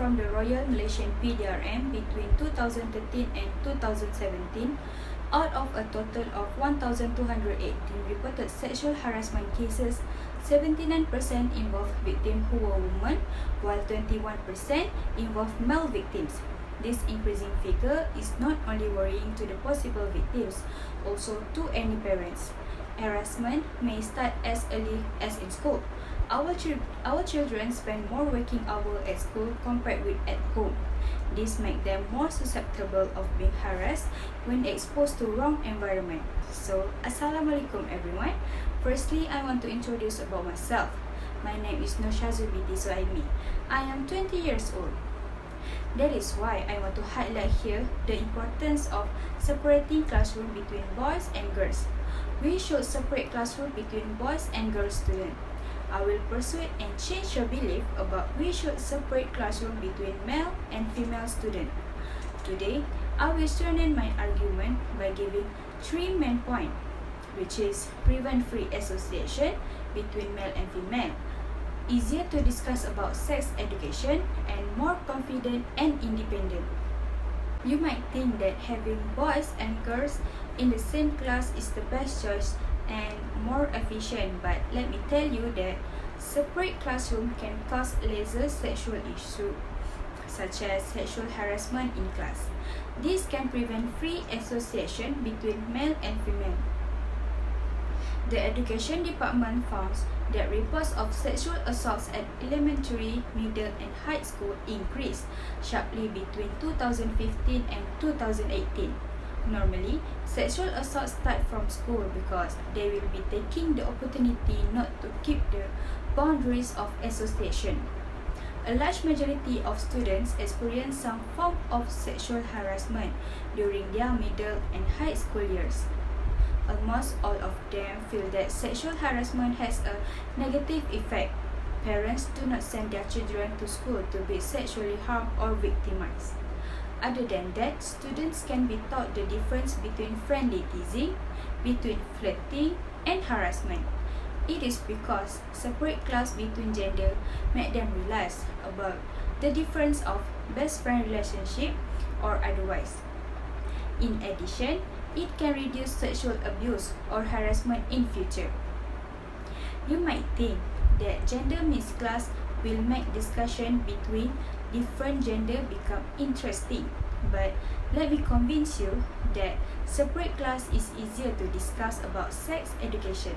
from the Royal Malaysian PDRM between 2013 and 2017, out of a total of 1,218 reported sexual harassment cases, 79% involved victims who were women, while 21% involved male victims. This increasing figure is not only worrying to the possible victims, also to any parents. Harassment may start as early as in school. Our children spend more waking hours at school compared with at home. This makes them more susceptible of being harassed when exposed to wrong environment. So, Assalamualaikum everyone. Firstly, I want to introduce about myself. My name is Nursyazween Bt Suhaimi. I am 20 years old. That is why I want to highlight here the importance of separating classroom between boys and girls. We should separate classroom between boys and girls students. I will persuade and change your belief about we should separate classroom between male and female students. Today, I will strengthen my argument by giving 3 main points, which is prevent free association between male and female, easier to discuss about sex education, and more confident and independent. You might think that having boys and girls in the same class is the best choice and more efficient, but let me tell you that separate classroom can cause lesser sexual issues, such as sexual harassment in class. This can prevent free association between male and female. The Education Department found that reports of sexual assaults at elementary, middle, and high school increased sharply between 2015 and 2018. Normally, sexual assaults start from school because they will be taking the opportunity not to keep the boundaries of association. A large majority of students experience some form of sexual harassment during their middle and high school years. Almost all of them feel that sexual harassment has a negative effect. Parents do not send their children to school to be sexually harmed or victimized. Other than that, students can be taught the difference between friendly teasing, between flirting, and harassment. It is because separate class between gender make them realize about the difference of best friend relationship or otherwise. In addition, it can reduce sexual abuse or harassment in future. You might think that gender mixed class will make discussion between different gender become interesting, but let me convince you that separate class is easier to discuss about sex education.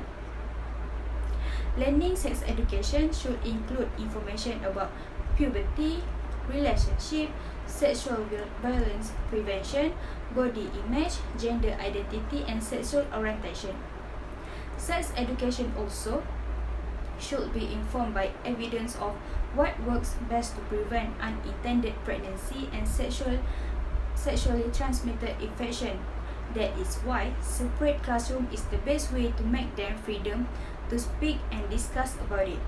Learning sex education should include information about puberty, relationship, sexual violence prevention, body image, gender identity, and sexual orientation. Sex education also should be informed by evidence of what works best to prevent unintended pregnancy and sexually transmitted infection. That is why separate classroom is the best way to make them freedom to speak and discuss about it.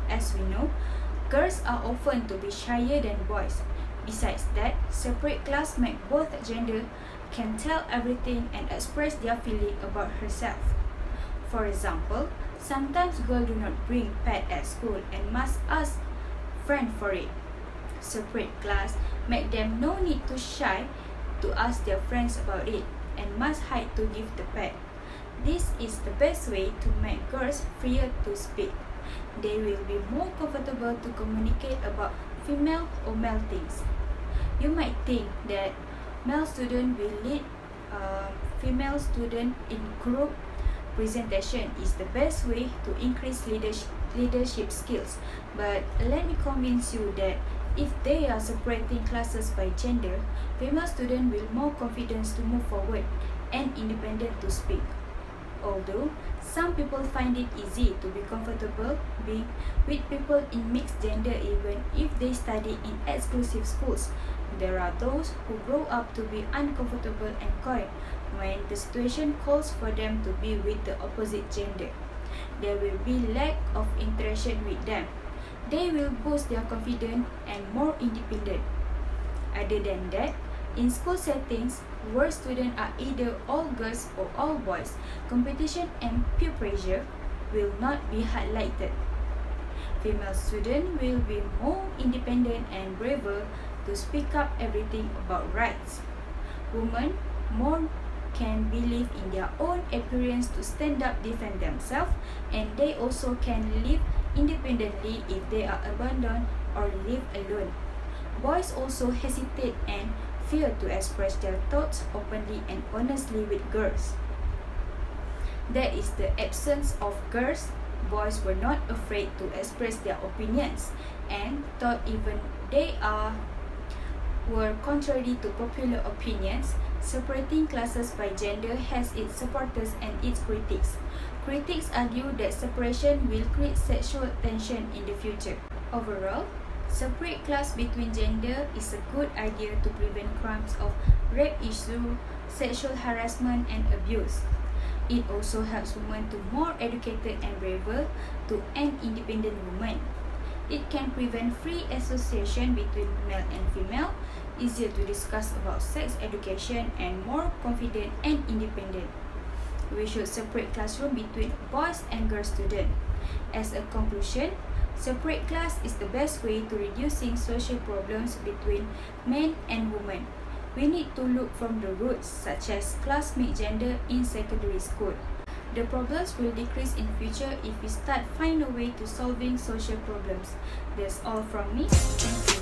As we know, girls are often to be shyer than boys. Besides that, separate class make both gender can tell everything and express their feeling about herself. For example, sometimes girls do not bring pad at school and must ask friend for it. Separate class make them no need to shy to ask their friends about it and must hide to give the pad. This is the best way to make girls freer to speak. They will be more comfortable to communicate about female or male things. You might think that male student will lead female student in group presentation is the best way to increase leadership skills, but let me convince you that if they are separating classes by gender, female students will more confidence to move forward and independent to speak. Although some people find it easy to be comfortable being with people in mixed gender even if they study in exclusive schools, there are those who grow up to be uncomfortable and coy when the situation calls for them to be with the opposite gender. There will be lack of interaction with them. They will boost their confidence and more independent. Other than that, in school settings where students are either all girls or all boys, competition and peer pressure will not be highlighted. Female students will be more independent and braver to speak up everything about rights. Women more can believe in their own appearance to stand up, defend themselves, and they also can live independently if they are abandoned or live alone. Boys also hesitate and fear to express their thoughts openly and honestly with girls. That is the absence of girls. Boys were not afraid to express their opinions and thought even they were contrary to popular opinions. Separating classes by gender has its supporters and its critics. Critics argue that separation will create sexual tension in the future. Overall, separate class between gender is a good idea to prevent crimes of rape issue, sexual harassment and abuse. It also helps women to more educated and braver to end independent women. It can prevent free association between male and female, easier to discuss about sex education, and more confident and independent. We should separate classroom between boys and girls students. As a conclusion, separate class is the best way to reducing social problems between men and women. We need to look from the roots, such as classmate gender in secondary school. The problems will decrease in future if we find a way to solving social problems. That's all from me. Thank you.